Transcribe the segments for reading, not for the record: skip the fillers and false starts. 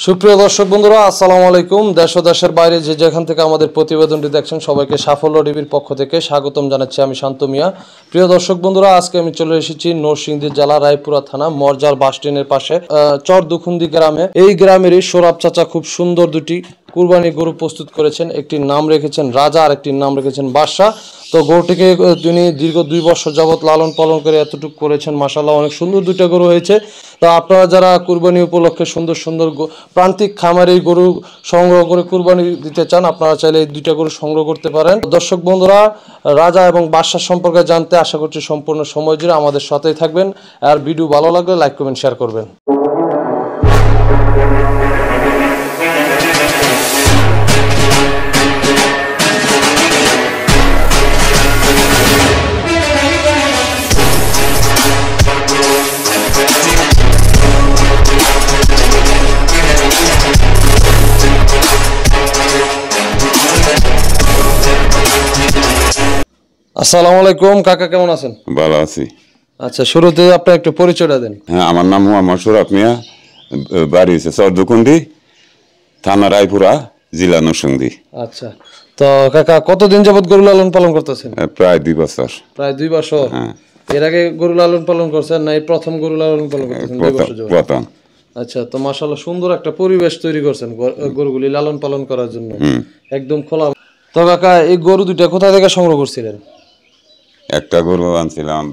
সুপ্রিয় দর্শক বন্ধুরা, আসসালামু আলাইকুম। দেশ ও দেশের বাইরে যে যেখান থেকে আমাদের প্রতিবেদনটি দেখছেন সবাইকে সাফল্য টিভির পক্ষ থেকে স্বাগতম জানাচ্ছি। আমি শান্ত মিয়া। প্রিয় দর্শক বন্ধুরা, আজকে আমি চলে এসেছি নরসিংদী জেলা রায়পুরা থানা মরজার বাস স্ট্যান্ডের পাশে চর দুখুন্দি গ্রামে। এই গ্রামেরই সোরাব চাচা খুব সুন্দর দুটি কুরবানি গরু প্রস্তুত করেছেন। একটির নাম রেখেছেন রাজা আর একটির নাম রেখেছেন বাদশা। তো গরুটিকে তিনি দীর্ঘ 2 বছর যাবত লালন পালন করে এতটুকু করেছেন। মাশাআল্লাহ, অনেক সুন্দর দুইটা গরু হয়েছে। তো আপনারা যারা কুরবানি উপলক্ষে সুন্দর সুন্দর প্রান্তিক খামারে গরু সংগ্রহ করে কুরবানি দিতে চান, আপনারা চাইলে এই দুইটা গরু সংগ্রহ করতে পারেন। দর্শক বন্ধুরা, রাজা এবং বাদশা সম্পর্কে জানতে আশা করছি সম্পূর্ণ সময় জুড়ে আমাদের সাথেই থাকবেন। আর ভিডিও ভালো লাগলে লাইক কমেন্ট শেয়ার করবেন। আসসালামু আলাইকুম কাকা, কেমন আছেন? ভালো আছি। আচ্ছা, শুরুতে আপনি একটু পরিচয়টা দেন। হ্যাঁ, আমার নাম মোহাম্মদ সোরাব মিয়া, বাড়ি হচ্ছে চরদুকুন্ডি, থানা রায়পুরা, জেলা নরসিংদী। আচ্ছা, তো কাকা কতদিন যাবত গরু লালন পালন করতেছেন? প্রায় 2 বছর। প্রায় 2 বছর। হ্যাঁ। এর আগে গরু লালন পালন করছেন না এই প্রথম গরু লালন পালন করতেছেন? 2 বছর যাবত। প্রথম। আচ্ছা, তো মাশাআল্লাহ সুন্দর একটা পরিবেশ তৈরি করছেন গরুগুলি লালন পালন করার জন্য, একদম খোলা। তো কাকা, এই গরু দুইটা কোথা থেকে সংগ্রহ করছিলেন? একটা গরু আনছিলাম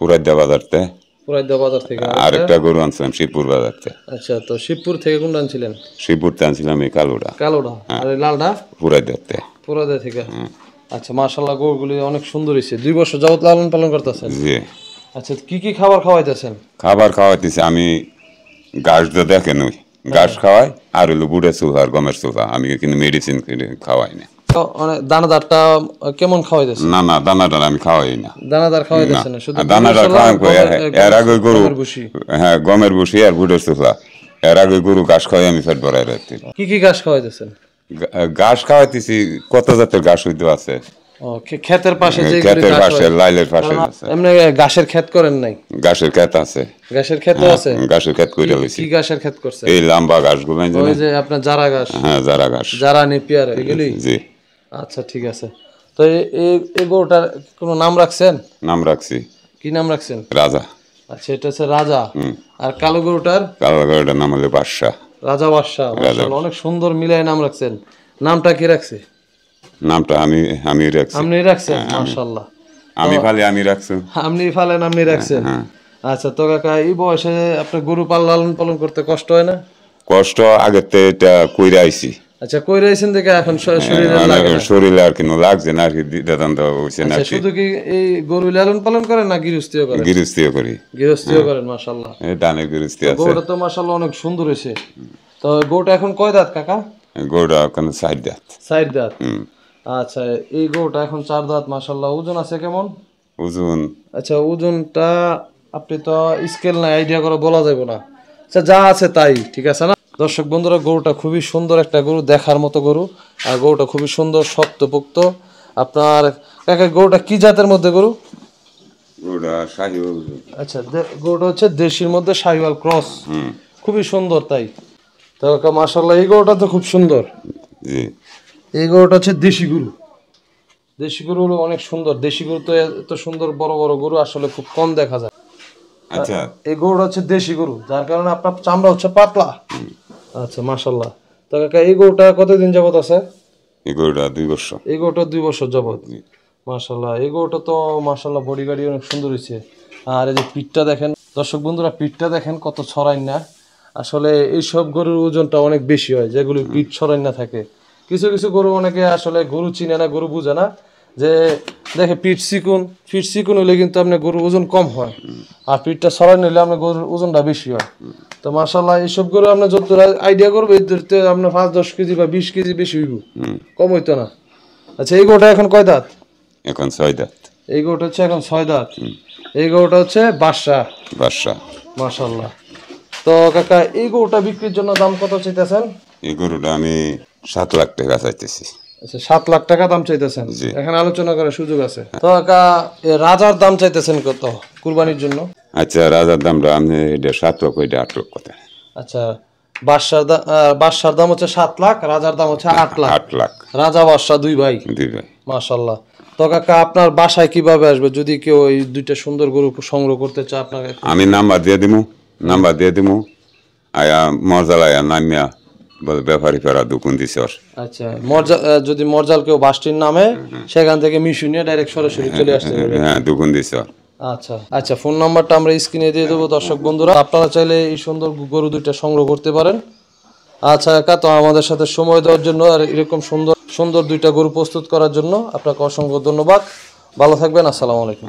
পুরাইদা বাজারতে, পুরাইদা বাজার থেকে। আর একটা গরু আনছিলাম শিবপুর বাজারতে। আচ্ছা, তো শিবপুর থেকে কোনটা আনছিলেন? শিবপুরতে আনছিলাম এই কালোটা। কালোটা। আর এই লালটা? পুরাইদাতে। পুরাইদা থেকে। আচ্ছা, মাশাআল্লাহ গরুগুলি অনেক সুন্দর হয়েছে। 2 বছর যাবত লালন পালন করতেছেন? জি। আচ্ছা, কি কি খাবার খাওয়াইতেছেন? খাবার খাওয়াইতেছি আমি ঘাস তো দেখেন, ওই ঘাস খাওয়াই, আর হলো বুড়ের চুলা আর গমের চুলা। আমি কিন্তু মেডিসিন খাওয়াই না। দানাদারটা কেমন খাওয়াইতেছেন? না না, দানাদার আমি খাওয়াই না। দানাদার খাওয়াইতেছেন না, শুধু দানাদার খাওয়াই। এর আগে গরু, হ্যাঁ, গমের ভুসি আর বুড়ের চুলা। এর আগে গরু ঘাস খাওয়াই আমি ফেট ভরাই রাখছি। কি কি ঘাস খাওয়াইতেছেন? ঘাস খাওয়াইতেছি, কত জাতের ঘাস হইতে আছে। ক্ষেতের পাশে যে ক্ষেতের পাশে, লাইলের পাশে আছে। এমনি ঘাসের ক্ষেত করেন নাই? ঘাসের ক্ষেত আছে। ঘাসের ক্ষেত আছে? ঘাসের ক্ষেত কইরা লইছি। কি ঘাসের ক্ষেত করছেন? এই লম্বা ঘাস গুলো, ওই যে আপনার জারা ঘাস। হ্যাঁ, জারা ঘাস, জারা নেপিয়ার এগুলি? জি। আচ্ছা, ঠিক আছে। তো এই গরুটার কোনো নাম রাখছেন? নাম রাখছি। কি নাম রাখছেন? রাজা। আচ্ছা, এটা হচ্ছে রাজা। আর কালো গরুটার? কালো গরুটার নাম হলো বাদশা। রাজা বাদশা। মাশাআল্লাহ, অনেক সুন্দর মিলাই নাম রাখছেন। নামটা কি রাখছে? নামটা আমি রাখছি। আপনি রাখছেন? মাশাআল্লাহ। আমি রাখছি। আপনি ফালেন, আপনি রাখছেন। আচ্ছা, তো কাকা এই বয়সে আপনার গরু লালন পালন করতে কষ্ট হয় না? কষ্ট আগেতে এটা কইরা আইছি। আচ্ছা, কইরা আইছেন দেখে এখন শরীরে লাগে না? শরীরে আর কি লাগছে না, আর কি দাদান্ত হইছে না। আচ্ছা, শুধু কি এই গরু লালন পালন করেন না গৃহস্থিও করেন? গৃহস্থিও করি। গৃহস্থিও করেন, মাশাআল্লাহ। এই দানের গৃহস্থি আছে। গরুটা তো মাশাআল্লাহ অনেক সুন্দর হইছে। তো গরুটা এখন কয় দাঁত কাকা? গরুটা এখন 4 দাঁত। 4 দাঁত। আচ্ছা, এই গরুটা এখন 4 দাঁত। মাশাআল্লাহ, ওজন আছে কেমন? ওজন, আচ্ছা, ওজনটা আপনি তো স্কেল নাই, আইডিয়া করে বলা যাবে না। আচ্ছা, যা আছে তাই ঠিক আছে না? দর্শক বন্ধুরা, গরুটা খুবই সুন্দর একটা গরু, দেখার মতো গরু। আর গরুটা খুবই সুন্দর, শক্তপোক্ত। আপনার কাকা, গরুটা কি জাতের মধ্যে গরু? গরুটা শাহিওয়াল। আচ্ছা, গরুটা হচ্ছে দেশির মধ্যে শাহিওয়াল ক্রস। খুবই সুন্দর তাই তো কাকা, মাশাআল্লাহ। এই গরুটা তো খুব সুন্দর। জি। এই গরুটা হচ্ছে দেশি গরু। দেশি গরু হলো অনেক সুন্দর। দেশি গরু তো এত সুন্দর বড় বড় গরু আসলে খুব কম দেখা যায়। আচ্ছা, এই গরুটা হচ্ছে দেশি গরু, যার কারণে আপনার চামড়া হচ্ছে পাতলা। আচ্ছা, মাশাআল্লাহ। তো কাকা, এই গরুটা কতদিন যাবত আছে? এই গরুটা 2 বছর। এই গরুটা 2 বছর যাবত। মাশাআল্লাহ, এই গরুটা তো মাশাআল্লাহ বডি গাড়ি অনেক সুন্দর হয়েছে। আর এই যে পিঠটা দেখেন দর্শক বন্ধুরা, পিঠটা দেখেন কত ছড়াই না। আসলে এইসব গরুর ওজনটা অনেক বেশি হয় যেগুলো পিঠ ছড়াই না থাকে। কিছু কিছু গরু অনেকে আসলে গরু চিনে না, গরু বুঝে না, যে দেখে পিঠ চিকুন হলে কিন্তু আপনার গরুর ওজন কম হয়, আর পিঠটা ছড়াই নিলে আপনার গরুর ওজনটা বেশি হয়। তো মাশাআল্লাহ, এইসব গরু আপনার যত আইডিয়া করবে আপনার 5-10 কেজি বা 20 কেজি বেশি হইব, কম হইতো না। আচ্ছা, এই গরুটা এখন কয় দাঁত? এখন 6 দাঁত। এই গরুটা হচ্ছে এখন 6 দাঁত। এই গরুটা হচ্ছে বাদশা। মাশাআল্লাহ। তো কাকা, এই গরুটা বিক্রির জন্য দাম কত চাইতেছেন? এই গরুটা আমি 7 লাখ টাকা চাইতেছি। আচ্ছা, 7 লাখ টাকা দাম চাইতেছেন। এখন আলোচনা করার সুযোগ আছে। তো কাকা, রাজার দাম চাইতেছেন কত কুরবানির জন্য? আচ্ছা, রাজার দামটা আমি এটা 7 লক্ষ, এটা 8 লক্ষ কথা। আচ্ছা, বাদশার দাম হচ্ছে 7 লাখ, রাজার দাম হচ্ছে 8 লাখ। 8 লাখ। রাজা বাদশা দুই ভাই। দুই ভাই। মাশাআল্লাহ। তো কাকা আপনার বাসায় কিভাবে আসবে যদি কেউ এই দুইটা সুন্দর গরু সংগ্রহ করতে চায় আপনাকে? আমি নাম্বার দিয়ে দিমু আয়া মজালায়া নামিয়া বলে ব্যাপারী ফেরা দোকান দিছে ওর। আচ্ছা, যদি মরজাল কেউ বাসটির নামে সেখান থেকে মিশু নিয়ে ডাইরেক্ট সরাসরি চলে আসতে পারবে। হ্যাঁ, দোকান দিছে ওর। আচ্ছা আচ্ছা, ফোন নাম্বারটা আমরা স্ক্রিনে দিয়ে দেবো দর্শক বন্ধুরা, আপনারা চাইলে এই সুন্দর গরু দুইটা সংগ্রহ করতে পারেন। আচ্ছা কাকা, তো আমাদের সাথে সময় দেওয়ার জন্য আর এরকম সুন্দর সুন্দর দুইটা গরু প্রস্তুত করার জন্য আপনাকে অসংখ্য ধন্যবাদ। ভালো থাকবেন, আসসালামু আলাইকুম।